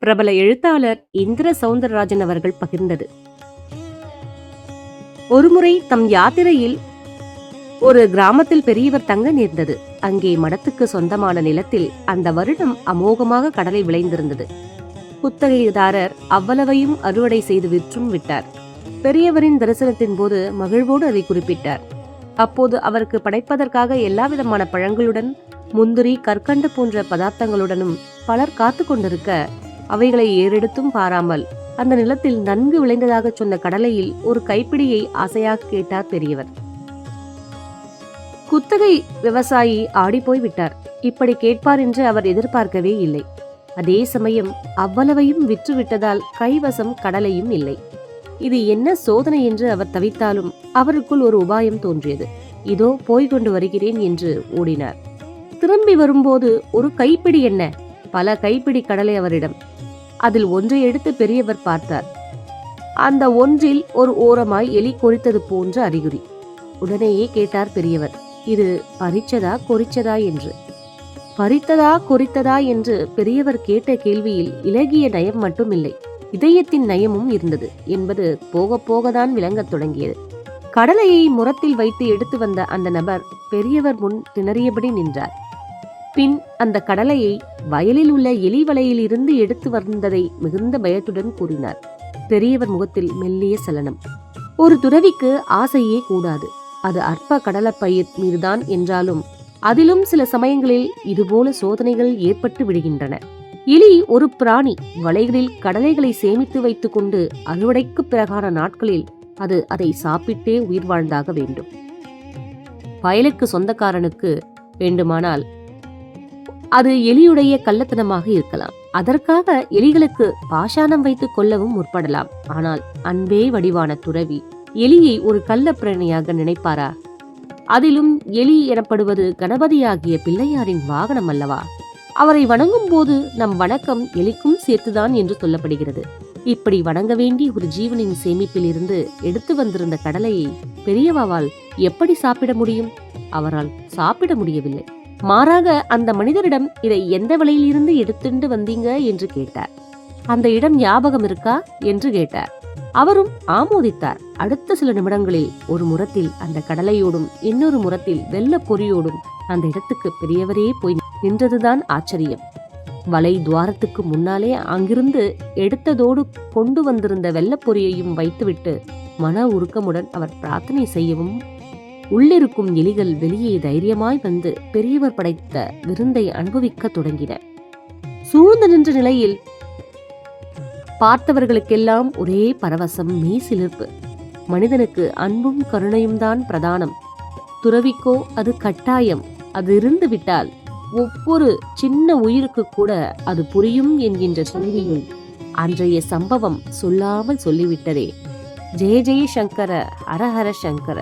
பிரபல எழுத்தாளர் இந்திர சௌந்தரராஜன் அவர்கள் பகிர்ந்தது. ஒருமுறை தம் யாத்திரையில் ஒரு கிராமத்தில் பெரியவர் தங்க நேர்ந்தது. அங்கே மடத்துக்கு சொந்தமான நிலத்தில் அந்த வருடம் அமோகமாக கடலை விளைந்திருந்தது. குத்தகைதாரர் அவ்வளவையும் அறுவடை செய்து விற்றும் விட்டார். பெரியவரின் தரிசனத்தின் போது மகிழ்வோடு அதை குறிப்பிட்டார். அப்போது அவருக்கு படைப்பதற்காக எல்லாவிதமான பழங்களுடன் முந்திரி, கற்கண்டு போன்ற பதார்த்தங்களுடனும் பலர் காத்து கொண்டிருக்க, அவைகளை ஏறெடுத்தும் பாராமல் அந்த நிலத்தில் நன்கு விளைந்ததாக சொன்ன கடலையில் ஒரு கைப்பிடியை ஆசையாக கேட்டார் பெரியவர். குத்தகை விவசாயி ஆடிப்போய் விட்டார். இப்படி கேட்பார் என்று அவர் எதிர்பார்க்கவே இல்லை. அதே சமயம் அவ்வளவையும் விற்று விட்டதால் கைவசம் கடலையும் இல்லை. இது என்ன சோதனை என்று அவர் தவித்தாலும் அவருக்குள் ஒரு உபாயம் தோன்றியது. இதோ போய்கொண்டு வருகிறேன் என்று ஓடினார். திரும்பி வரும்போது ஒரு கைப்பிடி என்ன, பல கைப்பிடி கடலை அவரிடம். அதில் ஒன்றை எடுத்து பெரியவர் பார்த்தார். அந்த ஒன்றில் ஒரு ஓரமாய் எலி கொறித்தது போன்ற அறிகுறி. உடனேயே கேட்டார் பெரியவர், இது பறிச்சதா கொறிச்சதா என்று. பறித்ததா கொறித்ததா என்று பெரியவர் கேட்ட கேள்வியில் இலகிய நயம் மட்டும் இல்லை, இதயத்தின் நயமும் இருந்தது என்பது போக போகதான் விளங்கத் தொடங்கியது. கடலையை முரத்தில் வைத்து எடுத்து வந்த அந்த நபர் பெரியவர் முன் திணறியபடி நின்றார். பின் அந்த கடலையை வயலில் உள்ள எலி வலையில் இருந்து எடுத்து வந்ததை மிகுந்த பயத்துடன் கூறினார். பெரியவர் முகத்தில் மெல்லிய சலனம். ஒரு துறவிக்கு ஆசையே கூடாது. அது அற்ப கடலைப்பயிர் மீதுதான் என்றாலும் அதிலும் சில சமயங்களில் இதுபோல சோதனைகள் ஏற்பட்டு விடுகின்றன. எலி ஒரு பிராணி. வலைகளில் கடலைகளை சேமித்து வைத்துக் கொண்டு அறுவடைக்கு பிறகான நாட்களில் அது அதை சாப்பிட்டே உயிர் வாழ்ந்தாக வேண்டும். வயலுக்கு சொந்தக்காரனுக்கு வேண்டுமானால் அது எலியுடைய கள்ளத்தனமாக இருக்கலாம். அதற்காக எலிகளுக்கு பாஷாணம் வைத்துக் கொள்ளவும் முற்படலாம். ஆனால் அன்பே வடிவான துறவி எலியை ஒரு கள்ள பிராணியாக நினைப்பாரா? அதிலும் எலி எனப்படுவது கணபதியாகிய பிள்ளையாரின் வாகனம் அல்லவா? அவரை வணங்கும் போது நம் வணக்கம் எலிக்கும் சேர்த்துதான் என்று சொல்லப்படுகிறது. இப்படி வணங்க வேண்டிய ஒரு ஜீவனின் சேமிப்பில் இருந்து எடுத்து வந்திருந்த கடலையை பெரியவாவால் எப்படி சாப்பிட முடியும்? அவரால் சாப்பிட முடியவில்லை. மாறாக அந்த மனிதரிடம் இதை எந்த வலையில் இருந்து எடுத்துட்டு வந்தீங்க என்று கேட்டார். அந்த இடம் ஞாபகம் இருக்கா என்று கேட்டார். அவரும் ஆமோதித்தார். அடுத்த சில நிமிடங்களில் ஒரு முரத்தில் அந்த கடலையோடும் இன்னொரு முரத்தில் வெள்ள பொரியோடும் அந்த இடத்துக்கு பெரியவரே போய் நின்றதுதான் ஆச்சரியம். வலை துவாரத்துக்கு முன்னாலே அங்கிருந்து எடுத்ததோடு கொண்டு வந்திருந்த வெள்ளப்பொரியையும் வைத்துவிட்டு மன உருக்கமுடன் அவர் பிரார்த்தனை செய்யவும், உள்ளிருக்கும் எலிகள் வெளியே தைரியமாய் வந்து பெரியவர் படைத்த விருந்தை அனுபவிக்க தொடங்கின. சூழ்ந்து நின்ற நிலையில் பார்த்தவர்களுக்கெல்லாம் ஒரே பரவசம், மெய்சிலிர்ப்பு. மனிதனுக்கு அன்பும் கருணையும் தான் பிரதானம். துறவிக்கோ அது கட்டாயம். அது இருந்து விட்டால் ஒவ்வொரு சின்ன உயிருக்கு கூட அது புரியும் என்கின்ற செய்தியில் அன்றைய சம்பவம் சொல்லாமல் சொல்லிவிட்டதே. ஜெய ஜெய சங்கர, ஹர ஹர சங்கர.